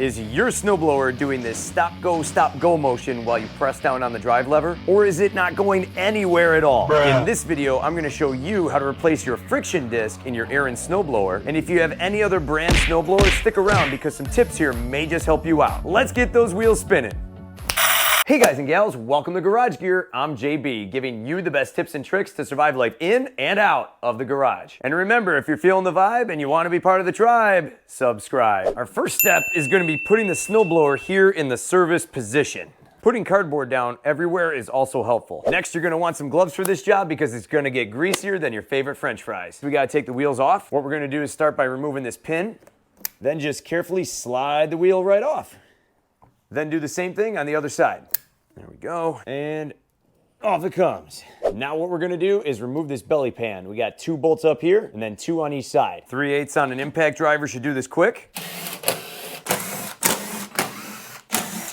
Is your snowblower doing this stop, go motion while you press down on the drive lever? Or is it not going anywhere at all? In this video, I'm gonna show you how to replace your friction disc in your Ariens snowblower. And if you have any other brand snowblowers, stick around because some tips here may just help you out. Let's get those wheels spinning. Hey guys and gals, welcome to Garage Gear. I'm JB, giving you the best tips and tricks to survive life in and out of the garage. And remember, if you're feeling the vibe and you want to be part of the tribe, subscribe. Our first step is going to be putting the snowblower here in the service position. Putting cardboard down everywhere is also helpful. Next, you're going to want some gloves for this job because it's going to get greasier than your favorite French fries. We got to take the wheels off. What we're going to do is start by removing this pin, then just carefully slide the wheel right off. Then do the same thing on the other side. There we go, and off it comes. Now what we're gonna do is remove this belly pan. We got 2 bolts up here and then 2 on each side. 3/8 on an impact driver should do this quick.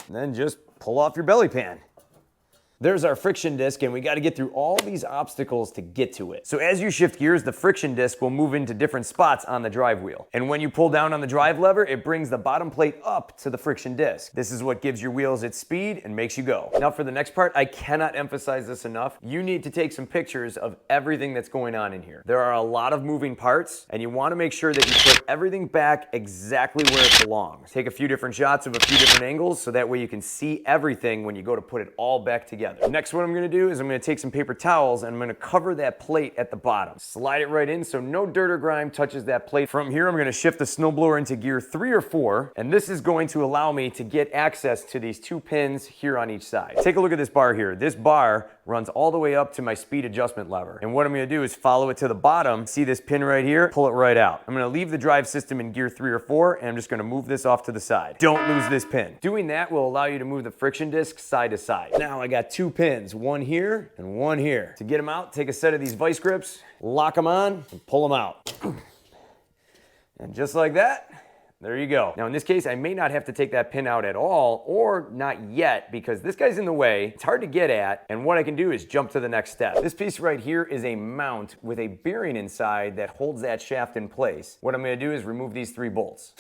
And then just pull off your belly pan. There's our friction disc, and we got to get through all these obstacles to get to it. So as you shift gears, the friction disc will move into different spots on the drive wheel. And when you pull down on the drive lever, it brings the bottom plate up to the friction disc. This is what gives your wheels its speed and makes you go. Now for the next part, I cannot emphasize this enough. You need to take some pictures of everything that's going on in here. There are a lot of moving parts, and you want to make sure that you put everything back exactly where it belongs. Take a few different shots of a few different angles so that way you can see everything when you go to put it all back together. Next, what I'm gonna do is I'm gonna take some paper towels and I'm gonna cover that plate at the bottom. Slide it right in so no dirt or grime touches that plate. From here, I'm gonna shift the snowblower into gear 3 or 4, and this is going to allow me to get access to these 2 pins here on each side. Take a look at this bar here. This bar runs all the way up to my speed adjustment lever. And what I'm gonna do is follow it to the bottom. See this pin right here? Pull it right out. I'm gonna leave the drive system in gear 3 or 4, and I'm just gonna move this off to the side. Don't lose this pin. Doing that will allow you to move the friction disc side to side. Now I got 2 pins. One here and one here. To get them out, take a set of these vice grips, lock them on, and pull them out. And just like that, there you go. Now in this case, I may not have to take that pin out at all, or not yet, because this guy's in the way. It's hard to get at, and what I can do is jump to the next step. This piece right here is a mount with a bearing inside that holds that shaft in place. What I'm gonna do is remove these 3 bolts.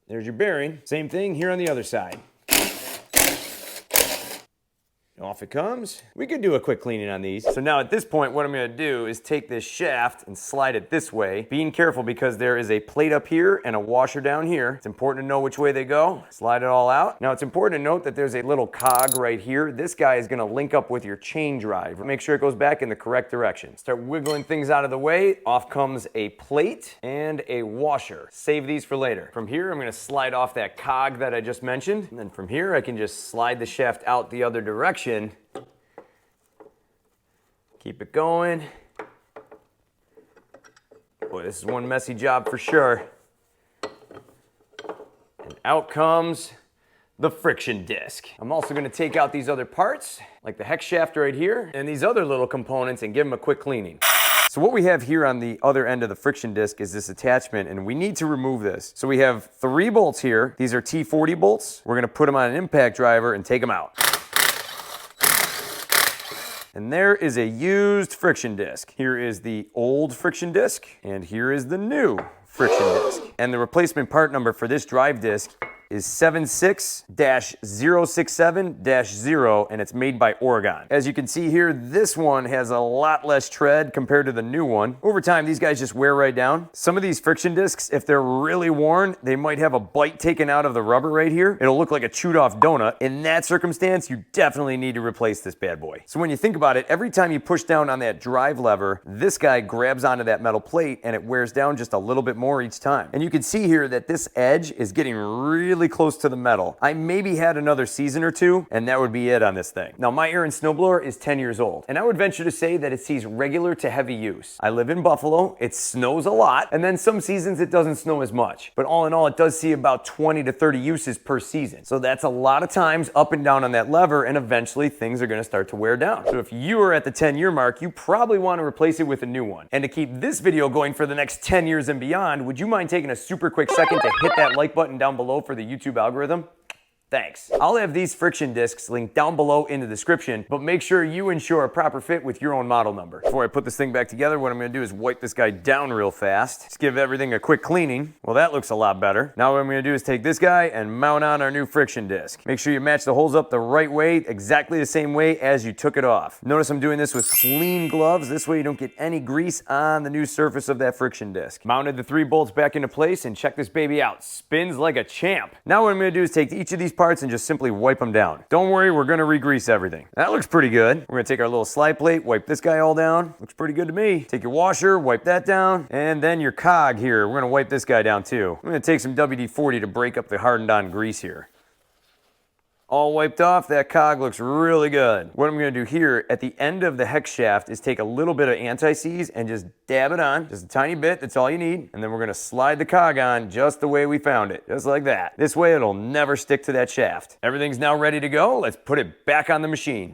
There's your bearing. Same thing here on the other side. Off it comes. We could do a quick cleaning on these. So now at this point, what I'm gonna do is take this shaft and slide it this way, being careful because there is a plate up here and a washer down here. It's important to know which way they go. Slide it all out. Now it's important to note that there's a little cog right here. This guy is gonna link up with your chain drive. Make sure it goes back in the correct direction. Start wiggling things out of the way. Off comes a plate and a washer. Save these for later. From here, I'm gonna slide off that cog that I just mentioned. And then from here, I can just slide the shaft out the other direction. Keep it going. Boy, this is one messy job for sure. And out comes the friction disc. I'm also going to take out these other parts, like the hex shaft right here, and these other little components, and give them a quick cleaning. So what we have here on the other end of the friction disc is this attachment, and we need to remove this. So we have 3 bolts here. These are T40 bolts. We're going to put them on an impact driver and take them out. And there is a used friction disc. Here is the old friction disc, and here is the new friction disc. And the replacement part number for this drive disc is 76-067-0, and it's made by Oregon. As you can see here, this one has a lot less tread compared to the new one. Over time, these guys just wear right down. Some of these friction discs, if they're really worn, they might have a bite taken out of the rubber right here. It'll look like a chewed off donut. In that circumstance, you definitely need to replace this bad boy. So when you think about it, every time you push down on that drive lever, this guy grabs onto that metal plate and it wears down just a little bit more each time. And you can see here that this edge is getting really close to the metal. I maybe had another season or 2, and that would be it on this thing. Now, my Ariens snowblower is 10 years old, and I would venture to say that it sees regular to heavy use. I live in Buffalo, it snows a lot, and then some seasons it doesn't snow as much. But all in all, it does see about 20 to 30 uses per season. So that's a lot of times up and down on that lever, and eventually things are gonna start to wear down. So if you are at the 10-year mark, you probably wanna replace it with a new one. And to keep this video going for the next 10 years and beyond, would you mind taking a super quick second to hit that like button down below for the YouTube algorithm? Thanks. I'll have these friction discs linked down below in the description, but make sure you ensure a proper fit with your own model number. Before I put this thing back together, what I'm gonna do is wipe this guy down real fast. Just give everything a quick cleaning. Well, that looks a lot better. Now what I'm gonna do is take this guy and mount on our new friction disc. Make sure you match the holes up the right way, exactly the same way as you took it off. Notice I'm doing this with clean gloves. This way you don't get any grease on the new surface of that friction disc. Mounted the 3 bolts back into place and check this baby out. Spins like a champ. Now what I'm gonna do is take each of these parts and just simply wipe them down. Don't worry, we're gonna re-grease everything. That looks pretty good. We're gonna take our little slide plate, wipe this guy all down. Looks pretty good to me. Take your washer, wipe that down, and then your cog here. We're gonna wipe this guy down too. I'm gonna take some WD-40 to break up the hardened on grease here. All wiped off, that cog looks really good. What I'm gonna do here at the end of the hex shaft is take a little bit of anti-seize and just dab it on, just a tiny bit, that's all you need. And then we're gonna slide the cog on just the way we found it, just like that. This way it'll never stick to that shaft. Everything's now ready to go. Let's put it back on the machine.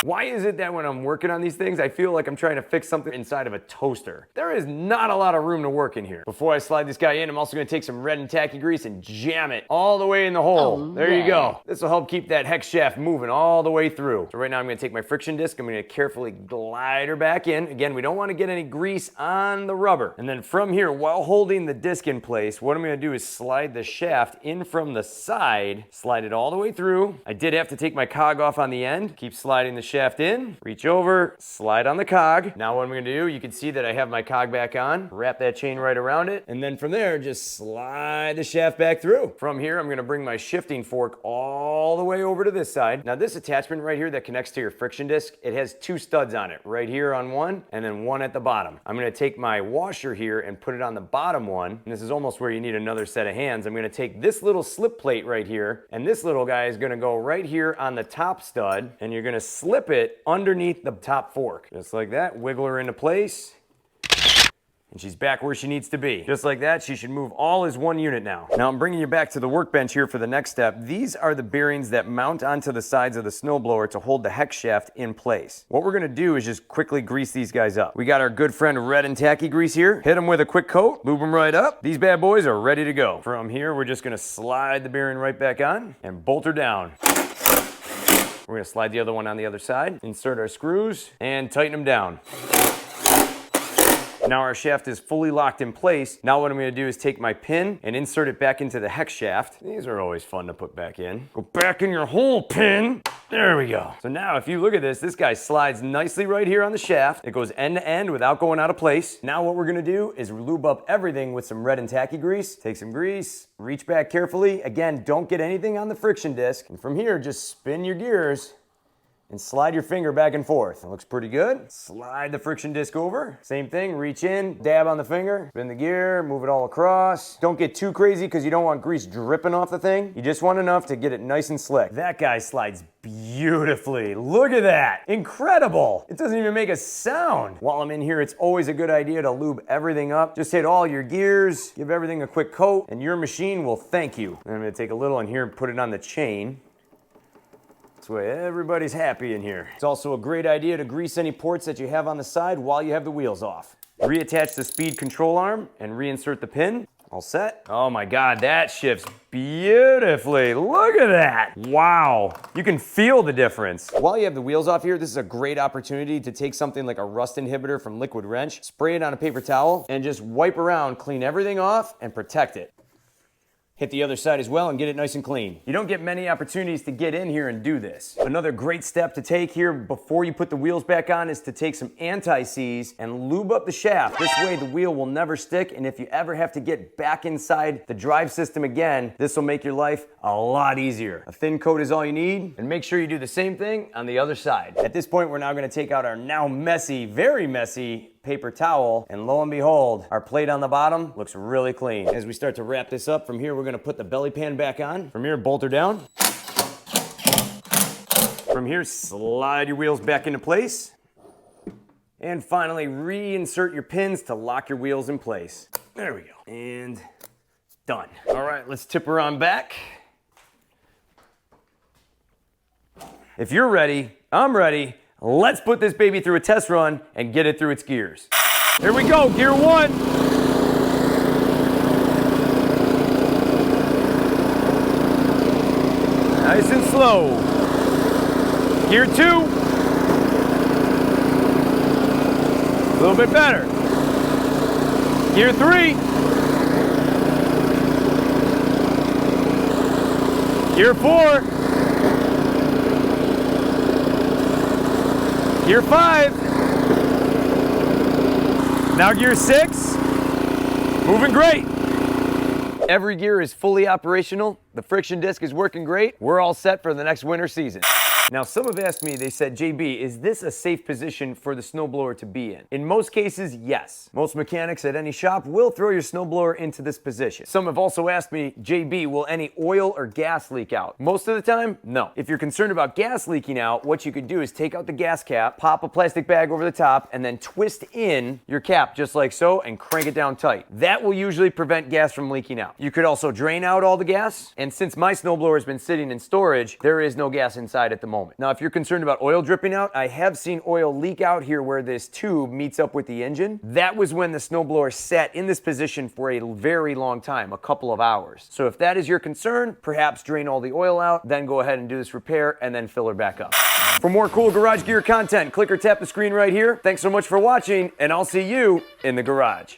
Why is it that when I'm working on these things, I feel like I'm trying to fix something inside of a toaster? There is not a lot of room to work in here. Before I slide this guy in, I'm also gonna take some red and tacky grease and jam it all the way in the hole. There you go. This will help keep that hex shaft moving all the way through. So right now I'm gonna take my friction disc, I'm gonna carefully glide her back in. Again, we don't wanna get any grease on the rubber. And then from here, while holding the disc in place, what I'm gonna do is slide the shaft in from the side, slide it all the way through. I did have to take my cog off on the end. Keep sliding the shaft in, reach over, slide on the cog. Now what I'm gonna do, you can see that I have my cog back on, wrap that chain right around it, and then from there, just slide the shaft back through. From here, I'm gonna bring my shifting fork all the way over to this side. Now this attachment right here that connects to your friction disc, it has 2 studs on it, right here on one, and then one at the bottom. I'm gonna take my washer here and put it on the bottom one, and this is almost where you need another set of hands. I'm gonna take this little slip plate right here, and this little guy is gonna go right here on the top stud, and you're gonna slip it underneath the top fork. Just like that, wiggle her into place. And she's back where she needs to be. Just like that, she should move all as one unit now. Now I'm bringing you back to the workbench here for the next step. These are the bearings that mount onto the sides of the snowblower to hold the hex shaft in place. What we're gonna do is just quickly grease these guys up. We got our good friend red and tacky grease here. Hit them with a quick coat, lube them right up. These bad boys are ready to go. From here, we're just gonna slide the bearing right back on and bolt her down. We're gonna slide the other one on the other side, insert our screws, and tighten them down. Now our shaft is fully locked in place. Now what I'm gonna do is take my pin and insert it back into the hex shaft. These are always fun to put back in. Go back in your hole, pin. There we go. So now if you look at this, this guy slides nicely right here on the shaft. It goes end to end without going out of place. Now what we're gonna do is lube up everything with some red and tacky grease. Take some grease, reach back carefully. Again, don't get anything on the friction disc. And from here, just spin your gears and slide your finger back and forth. It looks pretty good. Slide the friction disc over. Same thing, reach in, dab on the finger, spin the gear, move it all across. Don't get too crazy because you don't want grease dripping off the thing. You just want enough to get it nice and slick. That guy slides beautifully. Look at that. Incredible. It doesn't even make a sound. While I'm in here, it's always a good idea to lube everything up. Just hit all your gears, give everything a quick coat, and your machine will thank you. And I'm gonna take a little in here and put it on the chain. This way everybody's happy in here. It's also a great idea to grease any ports that you have on the side while you have the wheels off. Reattach the speed control arm and reinsert the pin. All set. Oh my God, that shifts beautifully. Look at that. Wow. You can feel the difference. While you have the wheels off here, this is a great opportunity to take something like a rust inhibitor from Liquid Wrench, spray it on a paper towel, and just wipe around, clean everything off, and protect it. Hit the other side as well and get it nice and clean. You don't get many opportunities to get in here and do this. Another great step to take here before you put the wheels back on is to take some anti-seize and lube up the shaft. This way the wheel will never stick, and if you ever have to get back inside the drive system again, this will make your life a lot easier. A thin coat is all you need, and make sure you do the same thing on the other side. At this point, we're now gonna take out our now messy, very messy paper towel, and lo and behold, our plate on the bottom looks really clean. As we start to wrap this up, from here we're gonna put the belly pan back on. From here, bolt her down. From here, slide your wheels back into place. And finally, reinsert your pins to lock your wheels in place. There we go. And done. All right, let's tip her on back. If you're ready, I'm ready. Let's put this baby through a test run and get it through its gears. Here we go, gear 1. slow. Gear 2. A little bit better. Gear 3. Gear 4. Gear 5. Now gear 6. Moving great. Every gear is fully operational. The friction disc is working great. We're all set for the next winter season. Now, some have asked me, they said, JB, is this a safe position for the snowblower to be in? In most cases, yes. Most mechanics at any shop will throw your snowblower into this position. Some have also asked me, JB, will any oil or gas leak out? Most of the time, no. If you're concerned about gas leaking out, what you could do is take out the gas cap, pop a plastic bag over the top, and then twist in your cap just like so and crank it down tight. That will usually prevent gas from leaking out. You could also drain out all the gas, and since my snowblower has been sitting in storage, there is no gas inside at the moment. Now, if you're concerned about oil dripping out, I have seen oil leak out here where this tube meets up with the engine. That was when the snowblower sat in this position for a very long time, a couple of hours. So if that is your concern, perhaps drain all the oil out, then go ahead and do this repair and then fill her back up. For more cool garage gear content, click or tap the screen right here. Thanks so much for watching, and I'll see you in the garage.